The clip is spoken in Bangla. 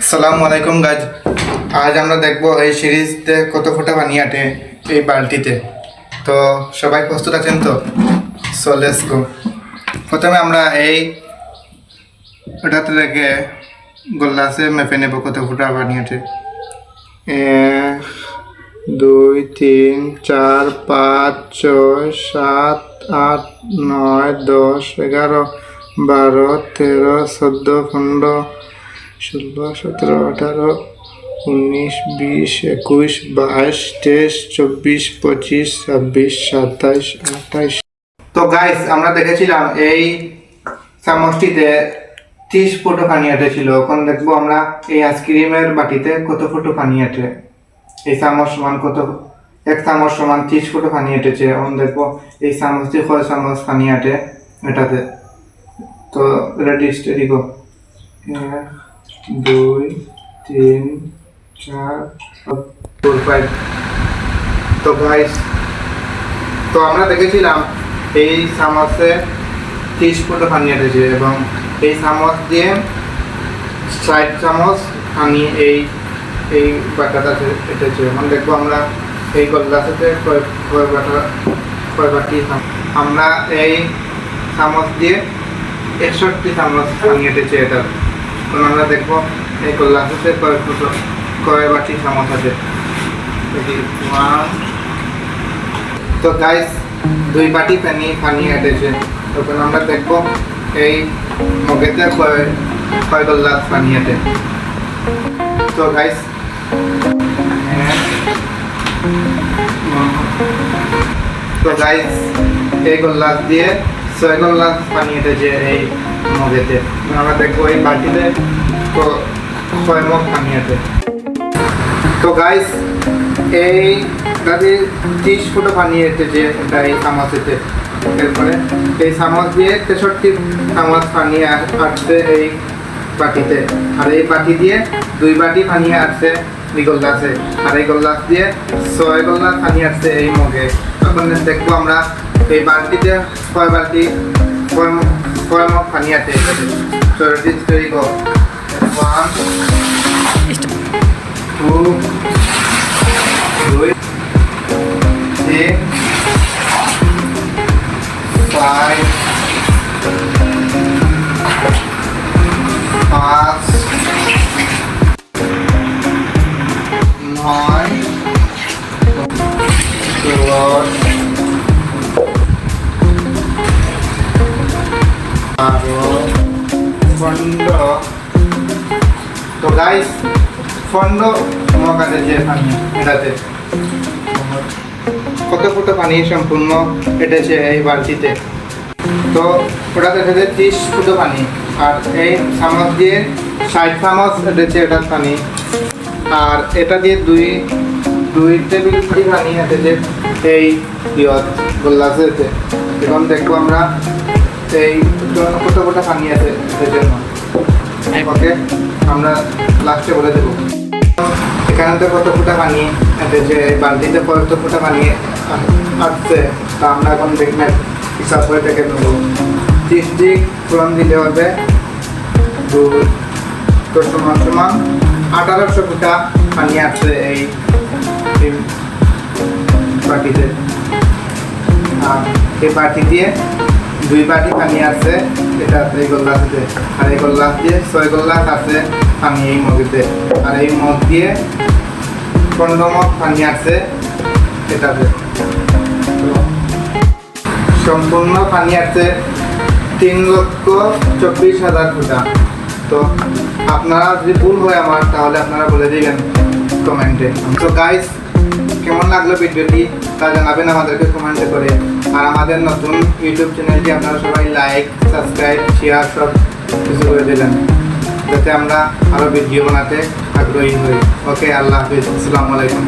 আসসালামু আলাইকুম গাইজ। আজ আমরা দেখব এই সিরিজতে কত ফোঁটা পানি আটে এই বালতিতে। তো সবাই প্রস্তুত আছেন তো? So let's go. প্রথমে আমরা এই ওটাতে রেখে গ্লাসে মেপে নেব কত ফোঁটা পানি আটে। 1 2 3 4 5 6 7 8 9 10 11 12 13 14 15 16 17 18 19 20 21 22 23 24 25 26 27 28। তো গাইস, আমরা দেখেছিলাম এই চামচটিতে 30 ফুটো পানি আটেছিল। এখন দেখবো আমরা এই আইসক্রিমের বাটিতে কত ফুটো পানি আটে। এই চামচ সমান কত, এক চামচ সমান 30 ফুটো পানি আটেছে। এখন দেখবো এই চামচটি কয় চামচ পানি আটে এটাতে। তো রেডি স্টেডি গো। 1 2 3 4 5। তো গাইস, তো আমরা দেখেছিলাম এই চামচে 30 ফুটো পানি আটেছে এবং এই চামচ দিয়ে 60 চামচ পানি এই বাটাটাতে এটেছে। এখন দেখবো আমরা এই গ্লাসেতে কয় বাটি। আমরা এই চামচ দিয়ে 61 চামচ পানি এটেছে এটা। এখন আমরা দেখবো এই গ্লাসেতে কয় বাটি চামচ আছে। তো গাইস, 2 বাটি পানি এটেছে। তখন আমরা দেখবো এই মগেতে কয় গ্লাস পানি আটে। তো গাইস, এই গ্লাস দিয়ে 6 গ্লাস পানি এটেছে এই মগেতে। আমরা দেখবো এই বাটিতে কয় মগ পানি আটে। তো গাইস, এই 30 ফুটো পানি এটেছে এটা এই চামচেতে। এরপরে এই চামচ দিয়ে 63 চামচ পানি আসছে এই বাটিতে। আর এই বাটি দিয়ে 2 বাটি পানি আসছে এই গ্লাসে। আর এই গ্লাস দিয়ে 6 গ্লাস পানি আসছে এই মগে। তখন দেখবো আমরা এই বালতিতে কয় মগ পানি আছে। So this is very good. 1 2 3 5 5 9 10 12 15। তো গাইস, 15 মগ আছে পানি এটাতে। কত ফুটো পানি সম্পূর্ণ এটেছে এই বালতিতে। তো ওটাতে এটেছে 30 ফুটো পানি। আর এই চামচ দিয়ে 60 চামচ এটেছে এটার পানি। আর এটা দিয়ে 2 টেবিল স্পুন পানি এটেছে এই গ্লাসেতে। এখন দেখবো আমরা এই কত ফুটো পানি আছে এর জন্য। ওকে, আমরা লাস্টে বলে দেবো এখানে তো কত ফুটা পানি এসেছে, বালতিতে কত ফুটা পানি আসছে। তা আমরা এখন দেখলে হিসাব করে দেখে নেবো। 30 পূরণ দিলে হবে 2, তো সমান 1800 ফুটা পানি আসছে এই বাটিতে। আর এই বাটি দিয়ে 2 বাটি পানি আসছে এটা এই গ্লাসেতে। আর এই গ্লাস দিয়ে 6 গ্লাস আছে পানি এই মগেতে। আর এই মগ দিয়ে 15 মগ পানি আসছে এটাতে। সম্পূর্ণ পানি আসছে 3,24,000 ফুটা। তো আপনারা যদি ভুল হয় আমার, তাহলে আপনারা বলে দিবেন কমেন্টে। তো গাইস, কেমন লাগলো ভিডিওটি তা জানাবেন আমাদেরকে কমেন্টে করে। আর আমাদের নতুন ইউটিউব চ্যানেলটি আপনারা সবাই লাইক, সাবস্ক্রাইব, শেয়ার সব কিছু করে দেবেন, যাতে আমরা আরও ভিডিও বানাতে আগ্রহী হই। ওকে, আল্লাহ হাফিজ, আসসালামু আলাইকুম।